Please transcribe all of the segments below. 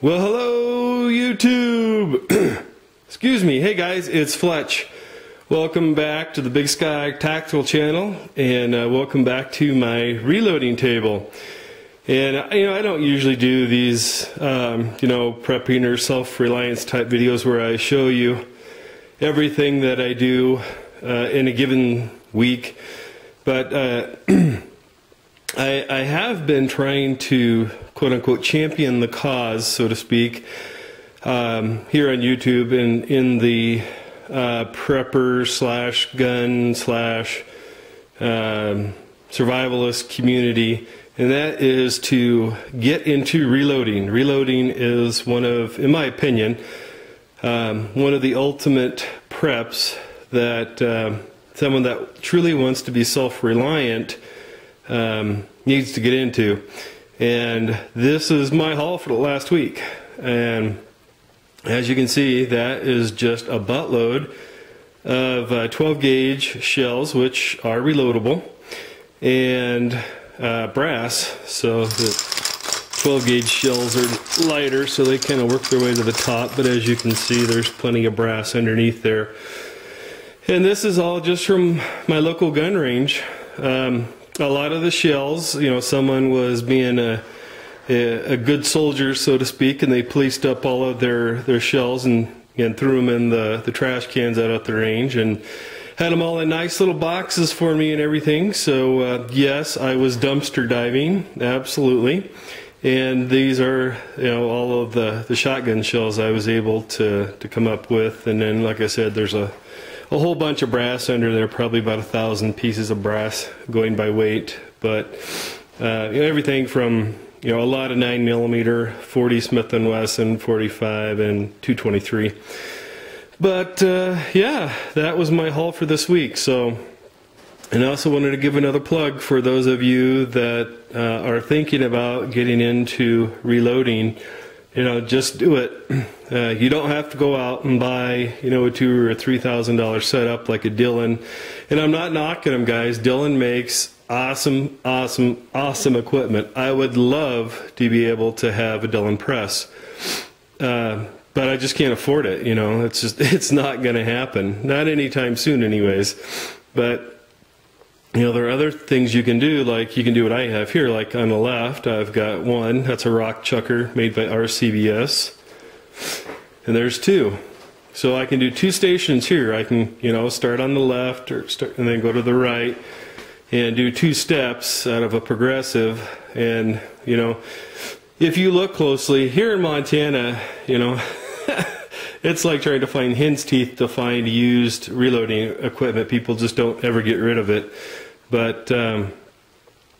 Well, hello, YouTube. Excuse me. Hey, guys, it's Fletch. Welcome back to the Big Sky Tactical channel, and welcome back to my reloading table. And I don't usually do these, prepping or self-reliance type videos where I show you everything that I do in a given week. But I have been trying to quote-unquote champion the cause, so to speak, here on YouTube in the prepper slash gun slash survivalist community, and that is to get into reloading. Reloading is one of, in my opinion, one of the ultimate preps that someone that truly wants to be self-reliant needs to get into. And this is my haul for the last week, and as you can see, that is just a buttload of 12 gauge shells, which are reloadable, and brass. So the 12 gauge shells are lighter, so they kind of work their way to the top, but as you can see, there's plenty of brass underneath there. And this is all just from my local gun range. A lot of the shells, someone was being a good soldier, so to speak, and they policed up all of their shells and threw them in the trash cans out at the range and had them all in nice little boxes for me and everything. So yes, I was dumpster diving, absolutely. And these are all of the shotgun shells I was able to come up with. And then, like I said, there's a whole bunch of brass under there, probably about 1,000 pieces of brass going by weight. But everything from a lot of 9mm, 40 Smith & Wesson, 45, and 223. But yeah, that was my haul for this week. So, and I also wanted to give another plug for those of you that are thinking about getting into reloading. Just do it. You don't have to go out and buy, a $2,000 or $3,000 setup like a Dillon. And I'm not knocking them, guys. Dillon makes awesome equipment. I would love to be able to have a Dillon press, but I just can't afford it. It's not going to happen. Not anytime soon, anyways. But there are other things you can do, like you can do what I have here. Like on the left, I've got one. That's a rock chucker made by RCBS. And there's two. So I can do two stations here. I can, start on the left and then go to the right and do two steps out of a progressive. And, if you look closely, here in Montana, it's like trying to find hen's teeth to find used reloading equipment. People just don't ever get rid of it. But,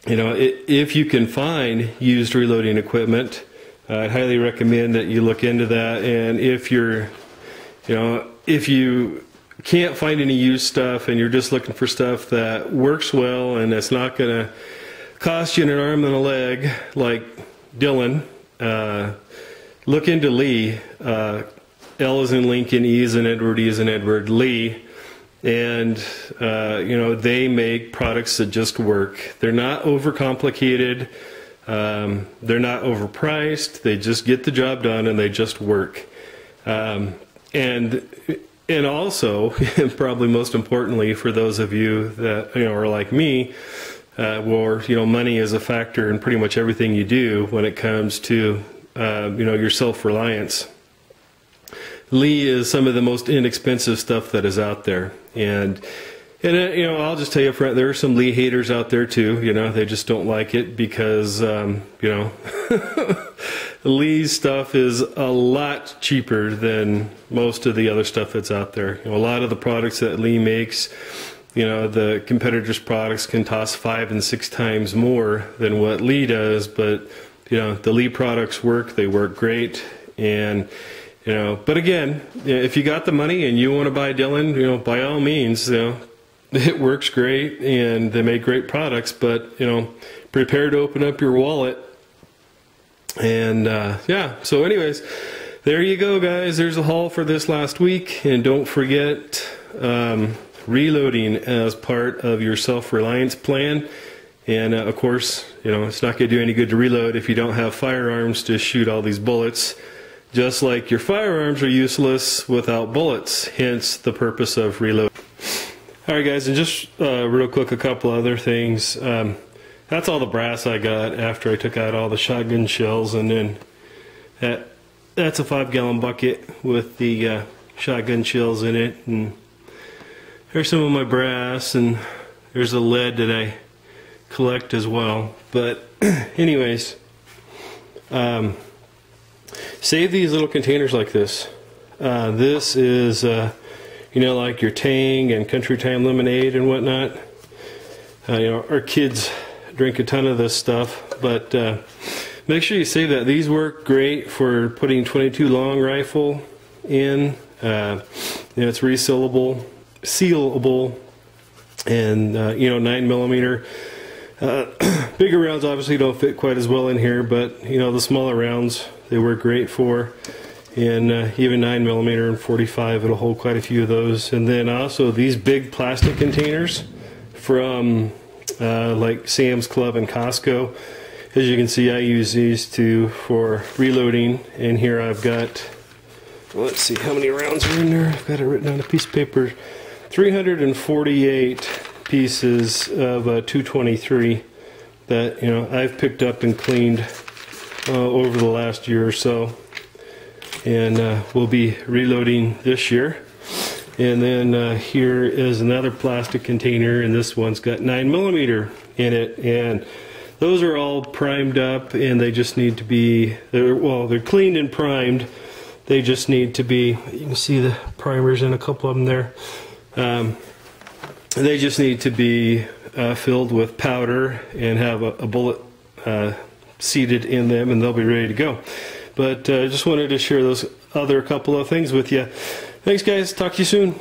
if you can find used reloading equipment, I'd highly recommend that you look into that. And if you're, if you can't find any used stuff and you're just looking for stuff that works well and that's not going to cost you an arm and a leg like Dillon, look into Lee. L is in Lincoln, E is in Edward, E is in Edward, Lee. And, they make products that just work. They're not overcomplicated. They're not overpriced. They just get the job done and they just work. And also, probably most importantly for those of you that are like me, where money is a factor in pretty much everything you do when it comes to your self-reliance. Lee is some of the most inexpensive stuff that is out there, and I'll just tell you up front, there are some Lee haters out there too. They just don't like it because Lee's stuff is a lot cheaper than most of the other stuff that's out there. A lot of the products that Lee makes, the competitors' products can cost 5 and 6 times more than what Lee does. But the Lee products work; they work great. And but again, if you got the money and you want to buy Dillon, by all means, it works great and they make great products. But prepare to open up your wallet. And yeah, so anyways, there you go, guys. There's a haul for this last week. And don't forget reloading as part of your self-reliance plan. And of course, it's not going to do any good to reload if you don't have firearms to shoot all these bullets. just like your firearms are useless without bullets, hence the purpose of reload. Alright guys, and just real quick, a couple other things. That's all the brass I got after I took out all the shotgun shells, and then that's a 5-gallon bucket with the shotgun shells in it, and there's some of my brass, and there's the lead that I collect as well. But anyways, save these little containers like this. This is you know, like your Tang and Country Time lemonade and whatnot. You know, our kids drink a ton of this stuff, but make sure you save that. These work great for putting .22 long rifle in. You know, it's resealable, sealable, and you know, 9mm. Bigger rounds obviously don't fit quite as well in here, but you know, the smaller rounds they work great for. And even 9mm and 45, it'll hold quite a few of those. And then also these big plastic containers from like Sam's Club and Costco. As you can see, I use these for reloading. And here I've got, let's see how many rounds are in there. I've got it written on a piece of paper. 348 pieces of 223 that, you know, I've picked up and cleaned over the last year or so. And we'll be reloading this year. And then here is another plastic container, and this one's got 9mm in it, and those are all primed up, and they just need to be, they're cleaned and primed. They just need to be, you can see the primers in a couple of them there. They just need to be filled with powder and have a bullet seated in them, and they'll be ready to go. But I just wanted to share those other couple of things with you. Thanks guys, talk to you soon.